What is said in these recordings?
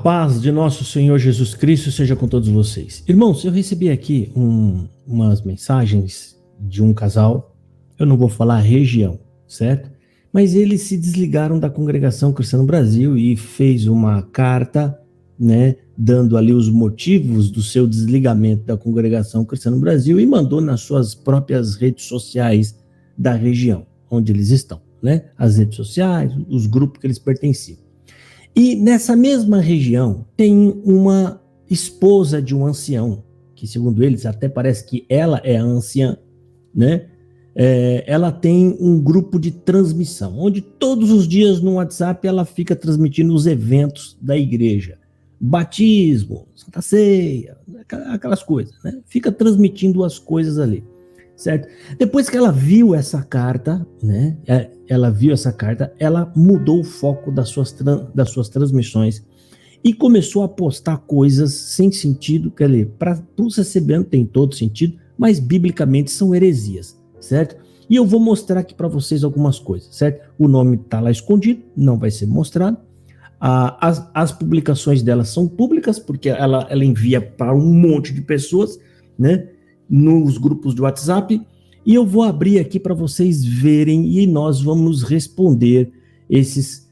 A paz de nosso Senhor Jesus Cristo seja com todos vocês. Irmãos, eu recebi aqui umas mensagens de um casal, eu não vou falar a região, certo? Mas eles se desligaram da Congregação Cristã no Brasil e fez uma carta, né, dando ali os motivos do seu desligamento da Congregação Cristã no Brasil e mandou nas suas próprias redes sociais da região onde eles estão, né? As redes sociais, os grupos que eles pertenciam. E nessa mesma região tem uma esposa de um ancião, que segundo eles até parece que ela é a anciã, né? Ela tem um grupo de transmissão, onde todos os dias no WhatsApp ela fica transmitindo os eventos da igreja. Batismo, Santa Ceia, aquelas coisas, né? Fica transmitindo as coisas ali, certo? Depois que ela viu essa carta, né? Ela mudou o foco das suas transmissões e começou a postar coisas sem sentido, quer dizer, para o CCBN tem todo sentido, mas biblicamente são heresias, certo? E eu vou mostrar aqui para vocês algumas coisas, certo? O nome está lá escondido, não vai ser mostrado. As publicações dela são públicas, porque ela envia para um monte de pessoas, né? Nos grupos de WhatsApp. E eu vou abrir aqui para vocês verem e nós vamos responder esses,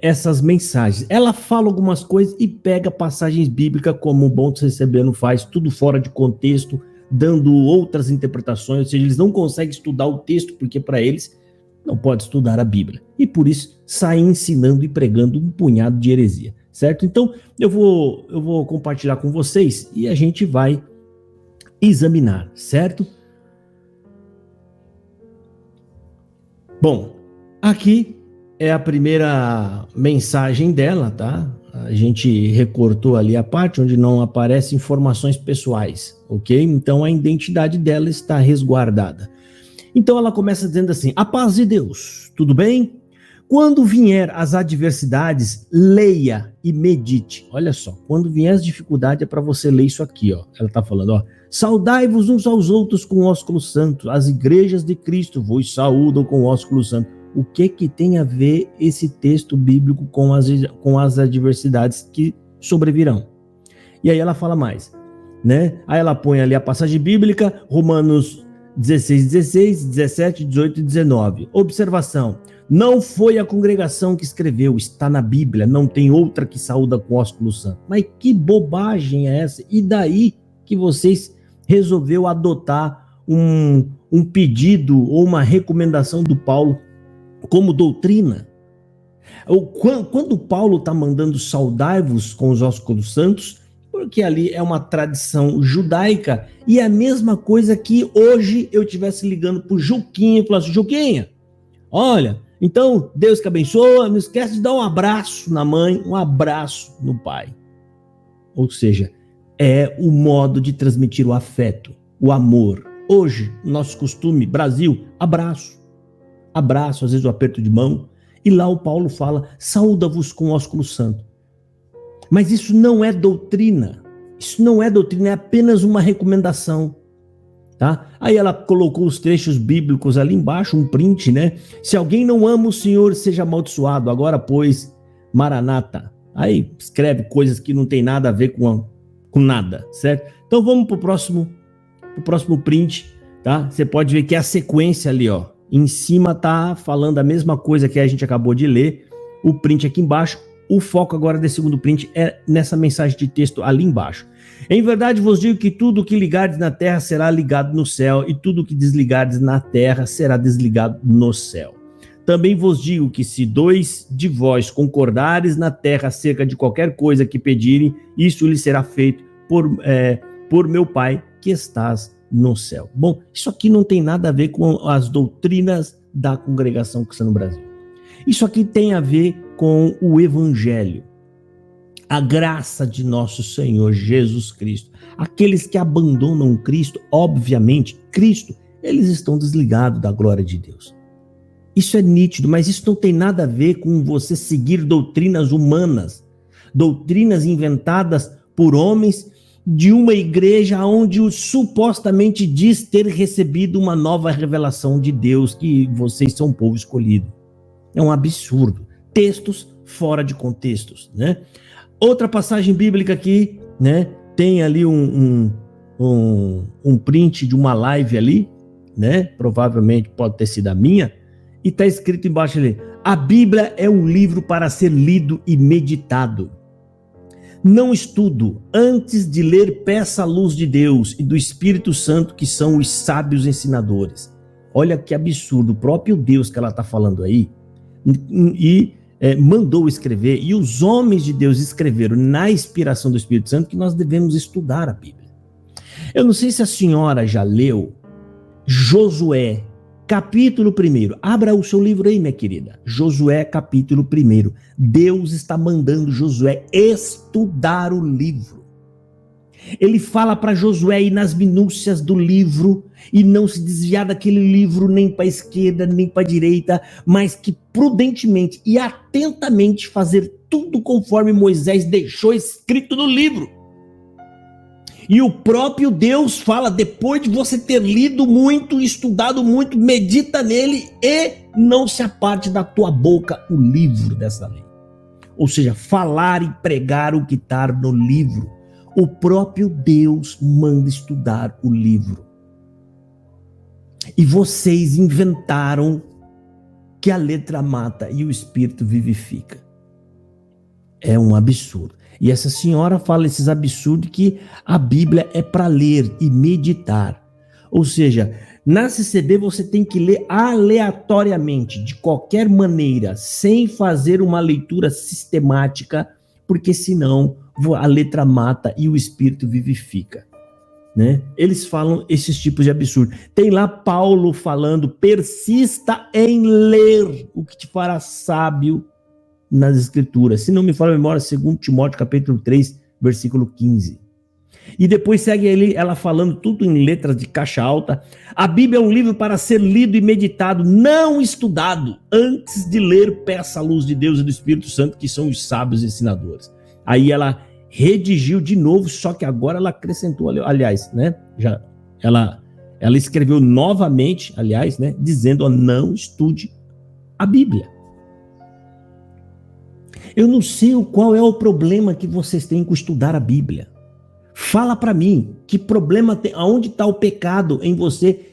essas mensagens. Ela fala algumas coisas e pega passagens bíblicas, como o Bom Recebendo faz, tudo fora de contexto, dando outras interpretações, ou seja, eles não conseguem estudar o texto, porque para eles não pode estudar a Bíblia. E por isso saem ensinando e pregando um punhado de heresia, certo? Então eu vou compartilhar com vocês e a gente vai examinar, certo? Bom, aqui é a primeira mensagem dela, tá? A gente recortou ali a parte onde não aparecem informações pessoais, ok? Então a identidade dela está resguardada. Então ela começa dizendo assim: a paz de Deus, tudo bem? Quando vier as adversidades, leia e medite. Olha só, quando vier as dificuldades é para você ler isso aqui, ó. Ela está falando, ó. Saudai-vos uns aos outros com ósculo santo. As igrejas de Cristo vos saúdam com ósculo santo. O que tem a ver esse texto bíblico com as adversidades que sobrevirão? E aí ela fala mais, né? Aí ela põe ali a passagem bíblica, Romanos 16, 17, 18 e 19. Observação. Não foi a congregação que escreveu, está na Bíblia, não tem outra que saúda com ósculo santo. Mas que bobagem é essa? E daí que vocês resolveu adotar um pedido ou uma recomendação do Paulo como doutrina? Quando Paulo está mandando saudai-vos com os ósculos santos, porque ali é uma tradição judaica, e é a mesma coisa que hoje eu estivesse ligando para o Juquinha e falasse: Juquinha, olha, então Deus que abençoa, não esquece de dar um abraço na mãe, um abraço no pai. Ou seja, é o modo de transmitir o afeto, o amor. Hoje, nosso costume, Brasil, abraço, às vezes o aperto de mão, e lá o Paulo fala: saúda-vos com ósculo santo. Mas isso não é doutrina, é apenas uma recomendação, tá? Aí ela colocou os trechos bíblicos ali embaixo, um print, né? Se alguém não ama o Senhor, seja amaldiçoado, agora pois, Maranata. Aí escreve coisas que não tem nada a ver com nada, certo? Então vamos pro próximo print, tá? Você pode ver que é a sequência ali, ó. Em cima tá falando a mesma coisa que a gente acabou de ler, o print aqui embaixo. O foco agora desse segundo print é nessa mensagem de texto ali embaixo. Em verdade vos digo que tudo o que ligardes na terra será ligado no céu, e tudo o que desligardes na terra será desligado no céu. Também vos digo que se 2 de vós concordares na terra acerca de qualquer coisa que pedirem, isso lhe será feito por meu Pai que estás no céu. Bom, isso aqui não tem nada a ver com as doutrinas da Congregação Cristã no Brasil. Isso aqui tem a ver com o Evangelho, a graça de nosso Senhor Jesus Cristo. Aqueles que abandonam Cristo, obviamente, eles estão desligados da glória de Deus. Isso é nítido, mas isso não tem nada a ver com você seguir doutrinas humanas, doutrinas inventadas por homens de uma igreja onde supostamente diz ter recebido uma nova revelação de Deus, que vocês são um povo escolhido. É um absurdo. Textos fora de contextos, né? Outra passagem bíblica aqui, né? Tem ali um print de uma live ali, né? Provavelmente pode ter sido a minha, e está escrito embaixo ali: a Bíblia é um livro para ser lido e meditado. Não estudo, antes de ler peça a luz de Deus e do Espírito Santo, que são os sábios ensinadores. Olha que absurdo, o próprio Deus que ela está falando aí, mandou escrever, e os homens de Deus escreveram na inspiração do Espírito Santo que nós devemos estudar a Bíblia. Eu não sei se a senhora já leu Josué, capítulo 1. Abra o seu livro aí, minha querida. Josué, capítulo 1. Deus está mandando Josué estudar o livro. Ele fala para Josué ir nas minúcias do livro e não se desviar daquele livro nem para a esquerda, nem para a direita, mas que prudentemente e atentamente fazer tudo conforme Moisés deixou escrito no livro. E o próprio Deus fala, depois de você ter lido muito, estudado muito, medita nele e não se aparte da tua boca o livro dessa lei. Ou seja, falar e pregar o que está no livro. O próprio Deus manda estudar o livro. E vocês inventaram que a letra mata e o espírito vivifica. É um absurdo. E essa senhora fala esses absurdos que a Bíblia é para ler e meditar. Ou seja, na CCB você tem que ler aleatoriamente, de qualquer maneira, sem fazer uma leitura sistemática, porque senão a letra mata e o espírito vivifica. Né? Eles falam esses tipos de absurdo. Tem lá Paulo falando: persista em ler o que te fará sábio nas escrituras. Se não me falha a memória, 2 Timóteo capítulo 3, versículo 15. E depois segue ela falando tudo em letras de caixa alta. A Bíblia é um livro para ser lido e meditado, não estudado. Antes de ler, peça a luz de Deus e do Espírito Santo, que são os sábios ensinadores. Aí ela redigiu de novo, só que agora ela acrescentou, aliás, né? Ela escreveu novamente, aliás, né? Dizendo: não estude a Bíblia. Eu não sei qual é o problema que vocês têm com estudar a Bíblia. Fala para mim, que problema tem, aonde está o pecado em você?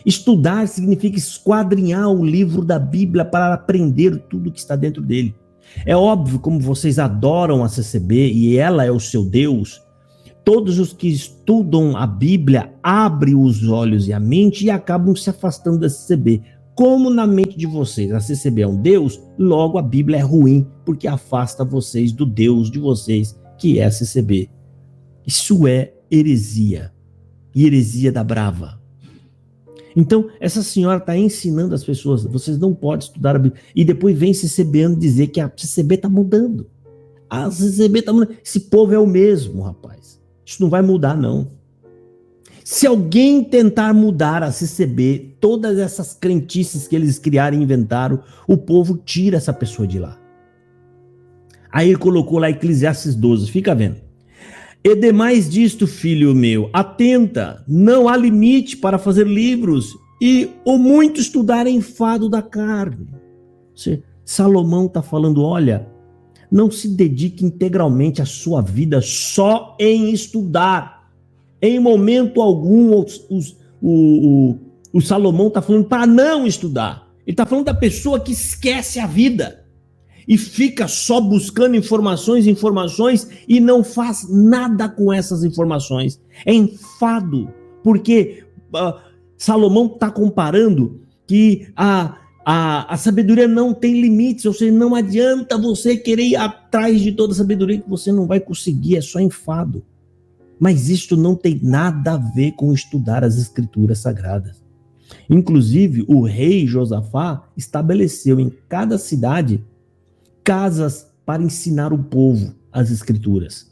Estudar significa esquadrinhar o livro da Bíblia para aprender tudo que está dentro dele. É óbvio, como vocês adoram a CCB e ela é o seu Deus, todos os que estudam a Bíblia abrem os olhos e a mente e acabam se afastando da CCB. Como na mente de vocês a CCB é um Deus, logo a Bíblia é ruim, porque afasta vocês do Deus de vocês, que é a CCB. Isso é heresia, e heresia da brava. Então, essa senhora está ensinando as pessoas: vocês não podem estudar a Bíblia. E depois vem CCBando dizer que a CCB está mudando. A CCB está mudando. Esse povo é o mesmo, rapaz. Isso não vai mudar, não. Se alguém tentar mudar a CCB, todas essas crentices que eles criaram e inventaram, o povo tira essa pessoa de lá. Aí ele colocou lá Eclesiastes 12, fica vendo. E demais disto, filho meu, atenta, não há limite para fazer livros, e o muito estudar é enfado da carne. Salomão está falando: olha, não se dedique integralmente a sua vida só em estudar. Em momento algum, o Salomão está falando para não estudar. Ele está falando da pessoa que esquece a vida e fica só buscando informações e não faz nada com essas informações. É enfado, porque Salomão está comparando que a sabedoria não tem limites, ou seja, não adianta você querer ir atrás de toda a sabedoria que você não vai conseguir, é só enfado. Mas isto não tem nada a ver com estudar as escrituras sagradas. Inclusive, o rei Josafá estabeleceu em cada cidade casas para ensinar o povo as escrituras.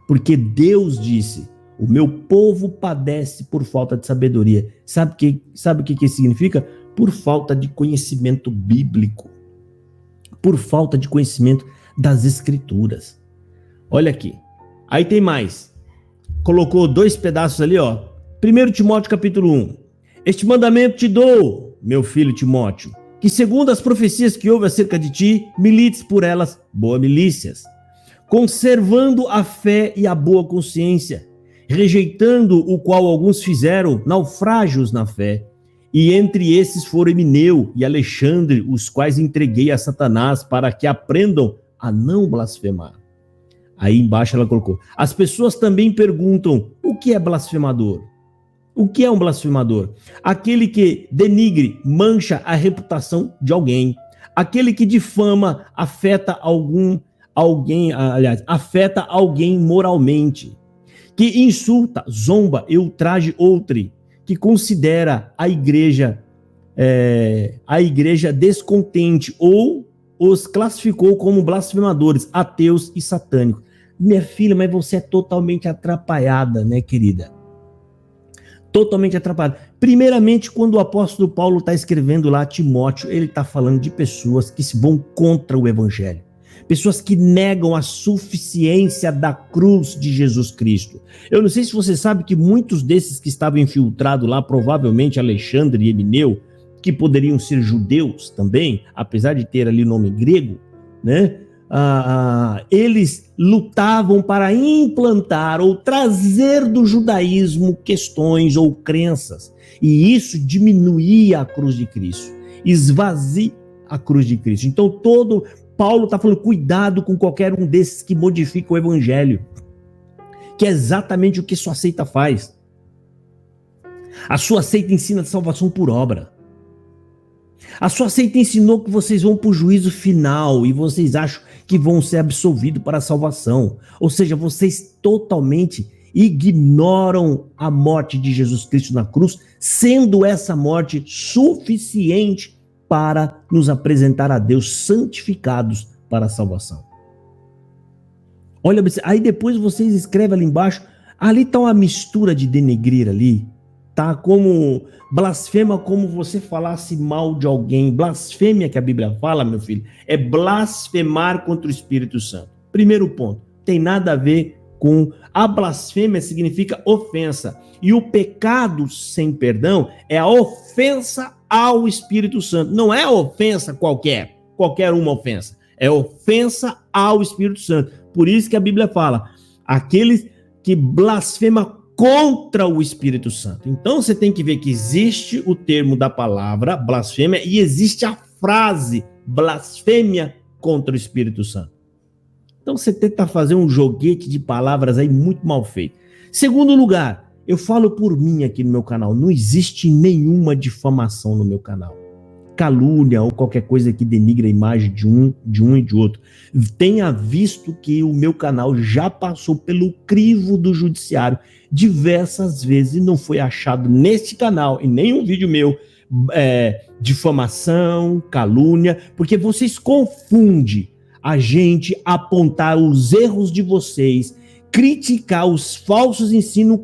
Porque Deus disse: o meu povo padece por falta de sabedoria. Sabe o que isso significa? Por falta de conhecimento bíblico. Por falta de conhecimento das escrituras. Olha aqui. Aí tem mais. Colocou 2 pedaços ali, ó. 1 Timóteo capítulo 1. Este mandamento te dou, meu filho Timóteo, que segundo as profecias que houve acerca de ti, milites por elas boas milícias, conservando a fé e a boa consciência, rejeitando o qual alguns fizeram naufrágios na fé, e entre esses foram Emineu e Alexandre, os quais entreguei a Satanás para que aprendam a não blasfemar. Aí embaixo ela colocou, as pessoas também perguntam, o que é blasfemador? O que é um blasfemador? Aquele que denigre, mancha a reputação de alguém. Aquele que difama, afeta alguém moralmente. Que insulta, zomba e ultraje outro. Que considera a igreja descontente ou os classificou como blasfemadores, ateus e satânicos. Minha filha, mas você é totalmente atrapalhada, né, querida? Totalmente atrapalhado. Primeiramente, quando o apóstolo Paulo está escrevendo lá a Timóteo, ele está falando de pessoas que se vão contra o evangelho. Pessoas que negam a suficiência da cruz de Jesus Cristo. Eu não sei se você sabe que muitos desses que estavam infiltrados lá, provavelmente Alexandre e Emineu, que poderiam ser judeus também, apesar de ter ali o nome grego, né? Eles lutavam para implantar ou trazer do judaísmo questões ou crenças, e isso diminuía a cruz de Cristo, esvazia a cruz de Cristo. Então Paulo está falando, cuidado com qualquer um desses que modifica o evangelho, que é exatamente o que sua seita faz. A sua seita ensina a salvação por obra. A sua seita ensinou que vocês vão para o juízo final e vocês acham que vão ser absolvidos para a salvação. Ou seja, vocês totalmente ignoram a morte de Jesus Cristo na cruz, sendo essa morte suficiente para nos apresentar a Deus santificados para a salvação. Olha, aí depois vocês escrevem ali embaixo, ali está uma mistura de denegrir ali, tá? Como blasfema, como você falasse mal de alguém. Blasfêmia que a Bíblia fala, meu filho, é blasfemar contra o Espírito Santo. Primeiro ponto, tem nada a ver com... A blasfêmia significa ofensa. E o pecado sem perdão é a ofensa ao Espírito Santo. Não é ofensa qualquer uma ofensa. É ofensa ao Espírito Santo. Por isso que a Bíblia fala, aqueles que blasfemam contra o Espírito Santo. Então você tem que ver que existe o termo da palavra blasfêmia e existe a frase blasfêmia contra o Espírito Santo. Então você tenta fazer um joguete de palavras aí muito mal feito. Segundo lugar, eu falo por mim aqui no meu canal, não existe nenhuma difamação no meu canal. Calúnia ou qualquer coisa que denigre a imagem de um e de outro. Tenha visto que o meu canal já passou pelo crivo do judiciário diversas vezes e não foi achado neste canal, em nenhum vídeo meu, difamação, calúnia, porque vocês confundem a gente apontar os erros de vocês, criticar os falsos ensinos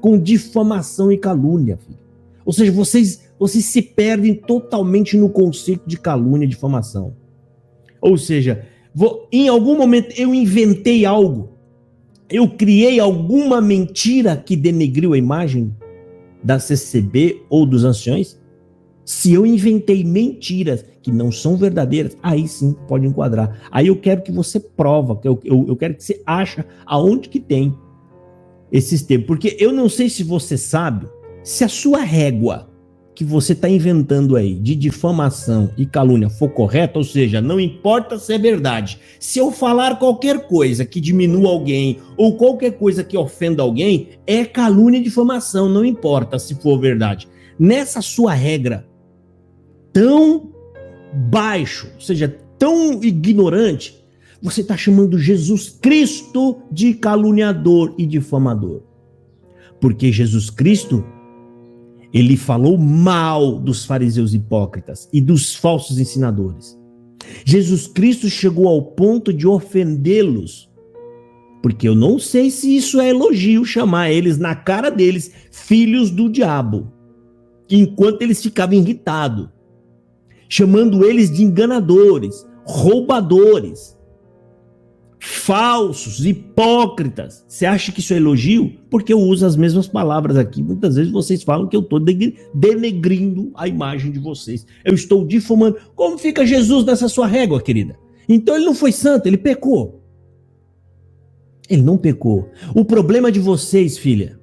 com difamação e calúnia, filho. Ou seja, vocês se perdem totalmente no conceito de calúnia e difamação. Ou seja, em algum momento eu inventei algo, eu criei alguma mentira que denegriu a imagem da CCB ou dos anciões? Se eu inventei mentiras que não são verdadeiras, aí sim pode enquadrar. Aí eu quero que você prova, eu quero que você ache aonde que tem esses termos. Porque eu não sei se você sabe, se a sua régua que você está inventando aí de difamação e calúnia for correta, ou seja, não importa se é verdade. Se eu falar qualquer coisa que diminua alguém ou qualquer coisa que ofenda alguém, é calúnia e difamação, não importa se for verdade. Nessa sua regra tão baixo, ou seja, tão ignorante, você está chamando Jesus Cristo de caluniador e difamador. Porque Jesus Cristo, ele falou mal dos fariseus hipócritas e dos falsos ensinadores. Jesus Cristo chegou ao ponto de ofendê-los, porque eu não sei se isso é elogio, chamar eles na cara deles filhos do diabo, enquanto eles ficavam irritados, chamando eles de enganadores, roubadores. falsos, hipócritas. Você acha que isso é elogio? Porque eu uso as mesmas palavras aqui. Muitas vezes vocês falam que eu estou denegrindo a imagem de vocês. Eu estou difamando. Como fica Jesus nessa sua régua, querida? Então ele não foi santo, ele pecou. Ele não pecou. O problema de vocês, filha,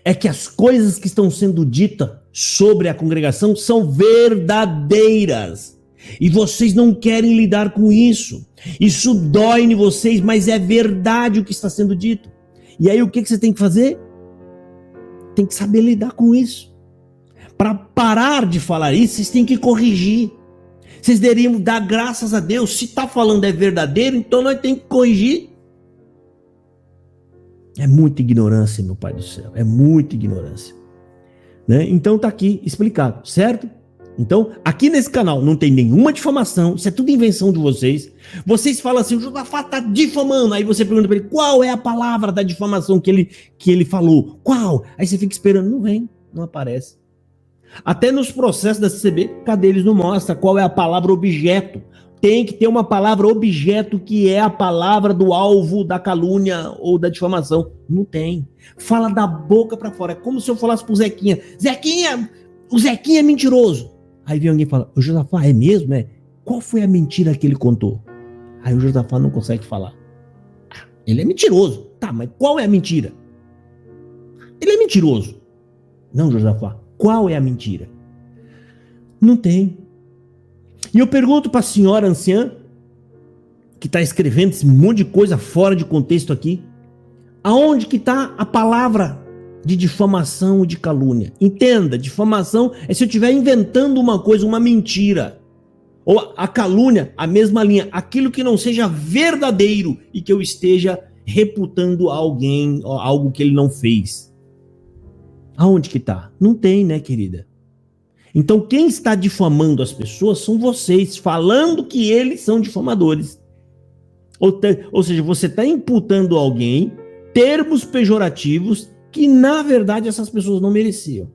é que as coisas que estão sendo ditas sobre a congregação são verdadeiras. E vocês não querem lidar com isso. Isso dói em vocês, mas é verdade o que está sendo dito. E aí o que você tem que fazer? Tem que saber lidar com isso. Para parar de falar isso, vocês têm que corrigir. Vocês deveriam dar graças a Deus. Se está falando é verdadeiro, então nós temos que corrigir. É muita ignorância, meu Pai do céu. É muita ignorância. Né? Então está aqui explicado, certo? Então, aqui nesse canal não tem nenhuma difamação, isso é tudo invenção de vocês. Vocês falam assim, o Josafá está difamando. Aí você pergunta para ele, qual é a palavra da difamação que ele falou? Qual? Aí você fica esperando, não vem, não aparece. Até nos processos da CCB, cadê eles não mostram qual é a palavra objeto? Tem que ter uma palavra objeto que é a palavra do alvo da calúnia ou da difamação. Não tem. Fala da boca para fora. É como se eu falasse pro Zequinha, Zequinha, o Zequinha é mentiroso. Aí vem alguém e fala, o Josafá é mesmo? É? Qual foi a mentira que ele contou? Aí o Josafá não consegue falar. Ele é mentiroso. Tá, mas qual é a mentira? Ele é mentiroso. Não, Josafá, qual é a mentira? Não tem. E eu pergunto para a senhora anciã, que está escrevendo esse monte de coisa fora de contexto aqui, aonde que está a palavra de difamação e de calúnia? Entenda, difamação é se eu estiver inventando uma coisa, uma mentira. Ou a calúnia, a mesma linha, aquilo que não seja verdadeiro e que eu esteja reputando a alguém, algo que ele não fez. Aonde que está? Não tem, né, querida? Então quem está difamando as pessoas são vocês, falando que eles são difamadores. Ou seja, você está imputando a alguém termos pejorativos que na verdade essas pessoas não mereciam.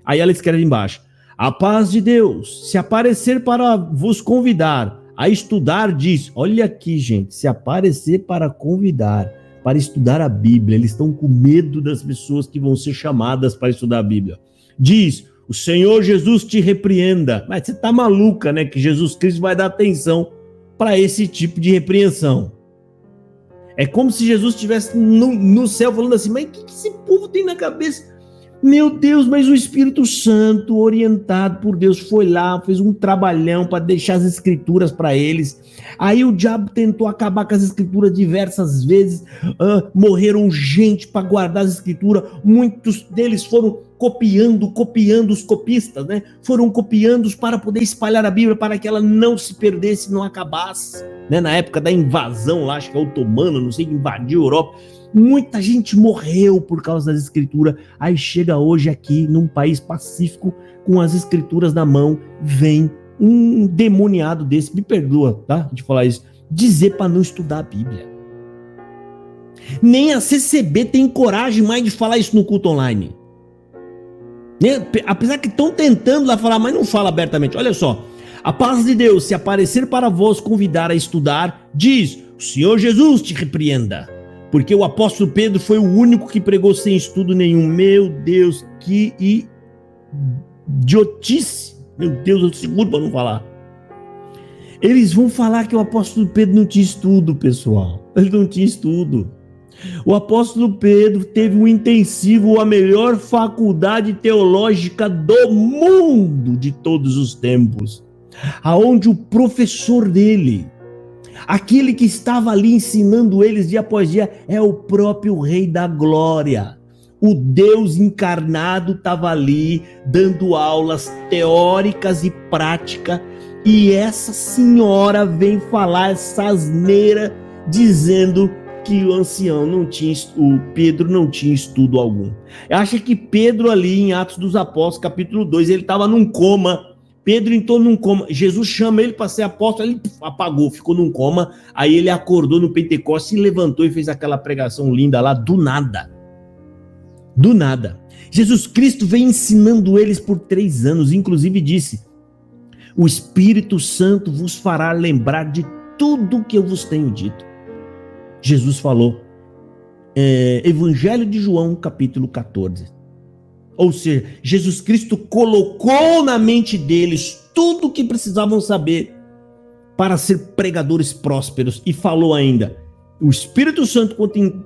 Aí ela escreve embaixo, a paz de Deus, se aparecer para vos convidar a estudar, diz, olha aqui gente, se aparecer para convidar, para estudar a Bíblia, eles estão com medo das pessoas que vão ser chamadas para estudar a Bíblia. Diz, o Senhor Jesus te repreenda. Mas você está maluca, né? Que Jesus Cristo vai dar atenção para esse tipo de repreensão. É como se Jesus estivesse no céu falando assim, mas o que esse povo tem na cabeça? Meu Deus, mas o Espírito Santo, orientado por Deus, foi lá, fez um trabalhão para deixar as escrituras para eles. Aí o diabo tentou acabar com as escrituras diversas vezes. Morreram gente para guardar as escrituras. Muitos deles foram copiando os copistas, né? Foram copiando para poder espalhar a Bíblia, para que ela não se perdesse, não acabasse. Né? Na época da invasão lá, acho que é otomana, não sei, que invadiu a Europa. Muita gente morreu por causa das escrituras. Aí chega hoje aqui, num país pacífico, com as escrituras na mão, vem um demoniado desse, me perdoa, tá? De falar isso, dizer para não estudar a Bíblia. Nem a CCB tem coragem mais de falar isso no culto online. Apesar que estão tentando lá falar, mas não fala abertamente. Olha só, a paz de Deus, se aparecer para vós convidar a estudar, diz, o Senhor Jesus te repreenda. Porque o apóstolo Pedro foi o único que pregou sem estudo nenhum. Meu Deus, que idiotice. Meu Deus, eu seguro para não falar. Eles vão falar que o apóstolo Pedro não tinha estudo, pessoal. Ele não tinha estudo. O apóstolo Pedro teve um intensivo, a melhor faculdade teológica do mundo de todos os tempos. Aonde o professor dele, aquele que estava ali ensinando eles dia após dia, é o próprio Rei da Glória. O Deus encarnado estava ali dando aulas teóricas e práticas, e essa senhora vem falar essa asneira dizendo que o ancião não tinha, o Pedro não tinha estudo algum. Acha que Pedro ali em Atos dos Apóstolos, capítulo 2, ele estava num coma. Pedro entrou num coma, Jesus chama ele para ser apóstolo, ele apagou, ficou num coma, aí ele acordou no Pentecostes, se levantou e fez aquela pregação linda lá, do nada. Do nada. Jesus Cristo vem ensinando eles por 3 anos, inclusive disse, o Espírito Santo vos fará lembrar de tudo que eu vos tenho dito. Jesus falou, Evangelho de João, capítulo 14. Ou seja, Jesus Cristo colocou na mente deles tudo o que precisavam saber para ser pregadores prósperos, e falou ainda, o Espírito Santo,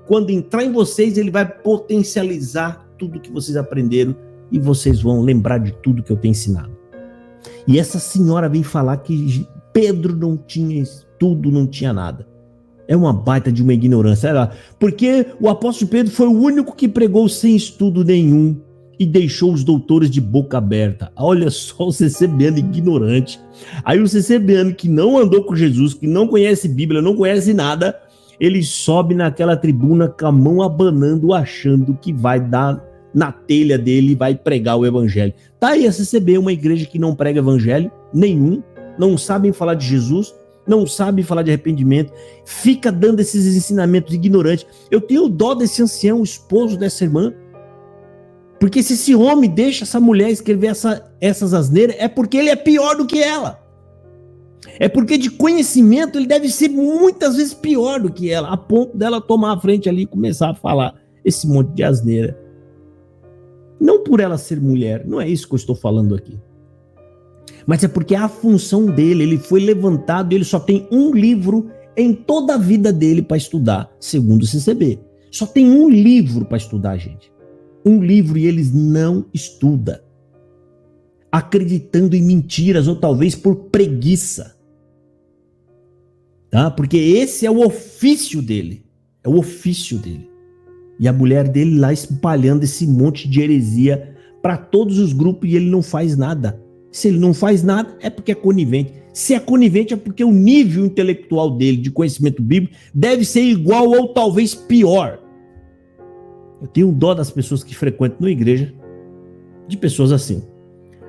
quando entrar em vocês, ele vai potencializar tudo que vocês aprenderam e vocês vão lembrar de tudo que eu tenho ensinado. E essa senhora vem falar que Pedro não tinha estudo, não tinha nada. É uma baita de uma ignorância, porque o apóstolo Pedro foi o único que pregou sem estudo nenhum e deixou os doutores de boca aberta. Olha só o CCBano ignorante. Aí o CCBano que não andou com Jesus, que não conhece Bíblia, não conhece nada, ele sobe naquela tribuna com a mão abanando, achando que vai dar na telha dele e vai pregar o evangelho. Tá aí a CCB, uma igreja que não prega evangelho nenhum, não sabem falar de Jesus, não sabe falar de arrependimento, fica dando esses ensinamentos ignorantes. Eu tenho dó desse ancião, o esposo dessa irmã, porque se esse homem deixa essa mulher escrever essas asneiras, é porque ele é pior do que ela. É porque de conhecimento ele deve ser muitas vezes pior do que ela, a ponto dela tomar a frente ali e começar a falar esse monte de asneira. Não por ela ser mulher, não é isso que eu estou falando aqui. Mas é porque a função dele, ele foi levantado e ele só tem um livro em toda a vida dele para estudar, segundo o CCB. Só tem um livro para estudar, gente. Um livro, e eles não estudam. Acreditando em mentiras ou talvez por preguiça. Tá? Porque esse é o ofício dele. É o ofício dele. E a mulher dele lá espalhando esse monte de heresia para todos os grupos e ele não faz nada. Se ele não faz nada, é porque é conivente. Se é conivente, é porque o nível intelectual dele, de conhecimento bíblico, deve ser igual ou talvez pior. Eu tenho dó das pessoas que frequentam na igreja, de pessoas assim.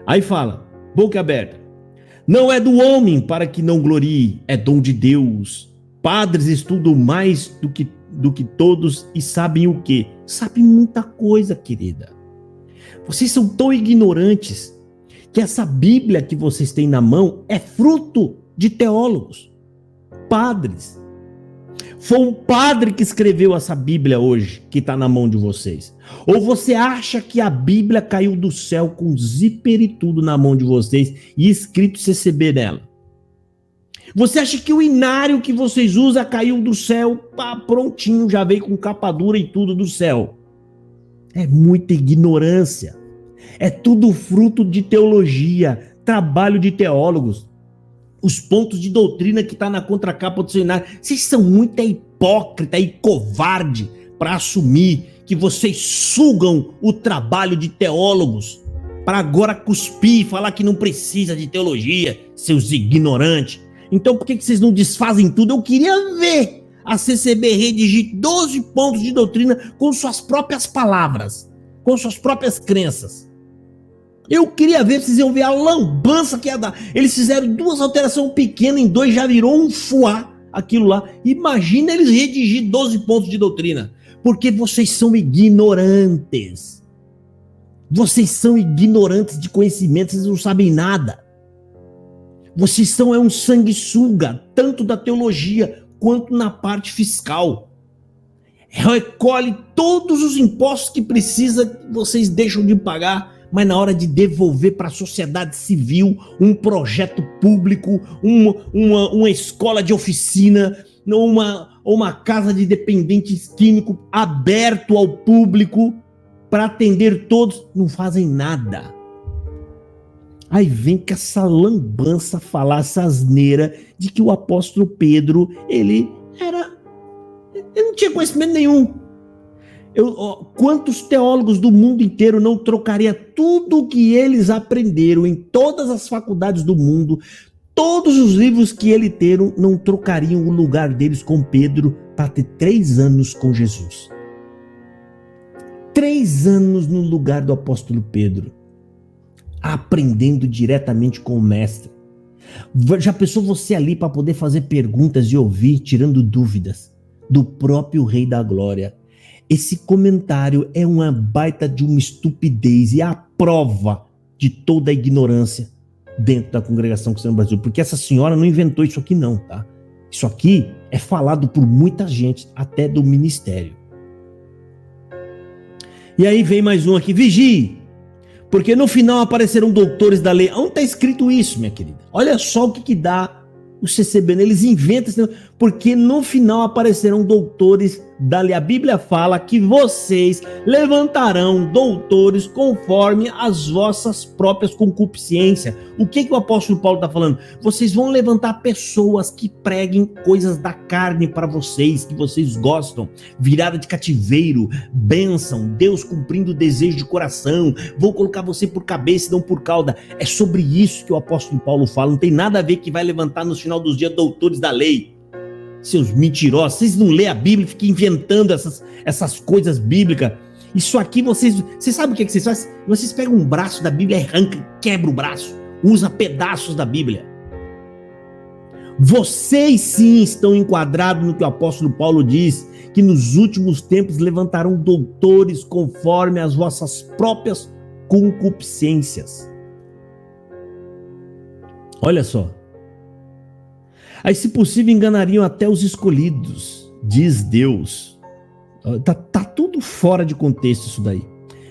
Aí fala, boca aberta, não é do homem para que não glorie, é dom de Deus. Padres estudam mais do que todos e sabem o quê? Sabem muita coisa, querida. Vocês são tão ignorantes que essa Bíblia que vocês têm na mão é fruto de teólogos, padres. Foi um padre que escreveu essa Bíblia hoje, que está na mão de vocês. Ou você acha que a Bíblia caiu do céu com zíper e tudo na mão de vocês e escrito CCB nela? Você acha que o inário que vocês usam caiu do céu, pá, prontinho, já veio com capa dura e tudo do céu? É muita ignorância. É tudo fruto de teologia, trabalho de teólogos. Os pontos de doutrina que está na contracapa do seminário. Vocês são muito hipócrita e covarde para assumir que vocês sugam o trabalho de teólogos para agora cuspir e falar que não precisa de teologia, seus ignorantes. Então por que vocês não desfazem tudo? Eu queria ver a CCB redigir 12 pontos de doutrina com suas próprias palavras, com suas próprias crenças. Eu queria ver, vocês iam ver a lambança que ia dar. Eles fizeram 2 alterações pequenas, em 2 já virou um fuá aquilo lá. Imagina eles redigir 12 pontos de doutrina. Porque vocês são ignorantes. Vocês são ignorantes de conhecimento, vocês não sabem nada. Vocês são um sanguessuga, tanto da teologia quanto na parte fiscal. Recolhe todos os impostos que precisa, vocês deixam de pagar. Mas na hora de devolver para a sociedade civil um projeto público, uma escola de oficina, uma casa de dependentes químicos aberto ao público para atender todos, não fazem nada. Aí vem com essa lambança falar essa asneira de que o apóstolo Pedro, ele não tinha conhecimento nenhum. Quantos teólogos do mundo inteiro não trocaria tudo o que eles aprenderam em todas as faculdades do mundo, todos os livros que eles teram, não trocariam o lugar deles com Pedro para ter 3 anos com Jesus. 3 anos no lugar do apóstolo Pedro, aprendendo diretamente com o mestre. Já pensou você ali para poder fazer perguntas e ouvir, tirando dúvidas do próprio Rei da Glória? Esse comentário é uma baita de uma estupidez e a prova de toda a ignorância dentro da congregação cristã no Brasil. Porque essa senhora não inventou isso aqui não, tá? Isso aqui é falado por muita gente, até do ministério. E aí vem mais um aqui, vigie, porque no final aparecerão doutores da lei. Onde está escrito isso, minha querida? Olha só o que dá o CCBN, eles inventam, porque no final aparecerão doutores da lei. A Bíblia fala que vocês levantarão doutores conforme as vossas próprias concupiscências. O que o apóstolo Paulo está falando? Vocês vão levantar pessoas que preguem coisas da carne para vocês, que vocês gostam, virada de cativeiro, bênção, Deus cumprindo o desejo de coração, vou colocar você por cabeça e não por cauda. É sobre isso que o apóstolo Paulo fala, não tem nada a ver que vai levantar no final dos dias doutores da lei. Seus mentirosos, vocês não lêem a Bíblia, ficam inventando essas coisas bíblicas. Isso aqui, vocês sabem o que vocês fazem? Vocês pegam um braço da Bíblia, arranca, quebra o braço, usa pedaços da Bíblia. Vocês sim estão enquadrados no que o apóstolo Paulo diz, que nos últimos tempos levantarão doutores conforme as vossas próprias concupiscências. Olha só. Aí, se possível, enganariam até os escolhidos, diz Deus. Tá tudo fora de contexto isso daí.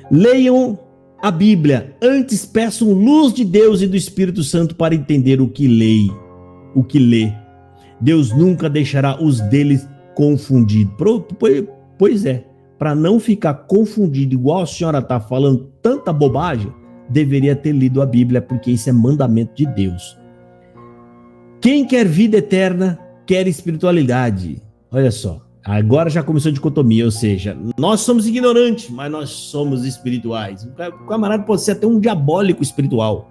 Leiam a Bíblia, antes peçam luz de Deus e do Espírito Santo para entender o que lê. Deus nunca deixará os deles confundidos. Pois é, para não ficar confundido igual a senhora está falando tanta bobagem, deveria ter lido a Bíblia, porque isso é mandamento de Deus. Quem quer vida eterna, quer espiritualidade. Olha só, agora já começou a dicotomia, ou seja, nós somos ignorantes, mas nós somos espirituais. O camarada pode ser até um diabólico espiritual,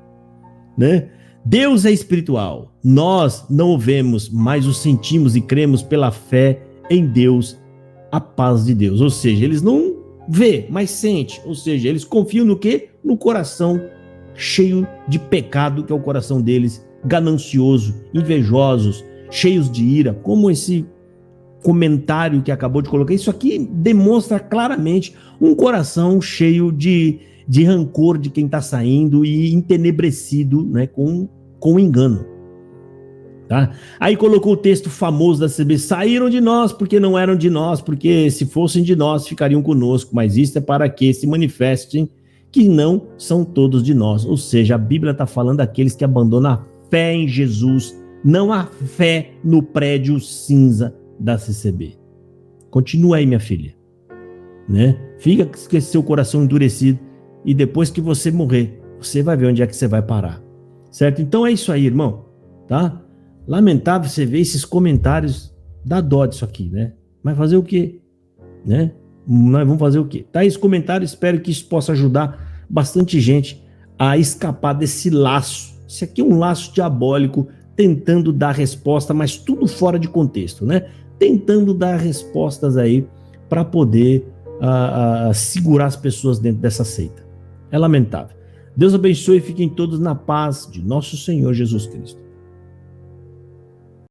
né? Deus é espiritual, nós não o vemos, mas o sentimos e cremos pela fé em Deus, a paz de Deus. Ou seja, eles não vê, mas sente, ou seja, eles confiam no quê? No coração cheio de pecado, que é o coração deles, ganancioso, invejosos, cheios de ira, como esse comentário que acabou de colocar. Isso aqui demonstra claramente um coração cheio de rancor de quem está saindo e entenebrecido, né, com engano. Tá? Aí colocou o texto famoso da CB: saíram de nós porque não eram de nós, porque se fossem de nós ficariam conosco, mas isso é para que se manifestem que não são todos de nós. Ou seja, a Bíblia está falando daqueles que abandonam a fé em Jesus, não a fé no prédio cinza da CCB. Continua aí, minha filha, né? Fica com esse seu coração endurecido e depois que você morrer, você vai ver onde é que você vai parar, certo? Então é isso aí, irmão, tá? Lamentável você ver esses comentários, dá dó disso aqui, né? Mas fazer o quê, né? Nós vamos fazer o quê? Tá aí esse comentário, espero que isso possa ajudar bastante gente a escapar desse laço. Isso aqui é um laço diabólico tentando dar resposta, mas tudo fora de contexto, né? Tentando dar respostas aí para poder segurar as pessoas dentro dessa seita. É lamentável. Deus abençoe e fiquem todos na paz de nosso Senhor Jesus Cristo.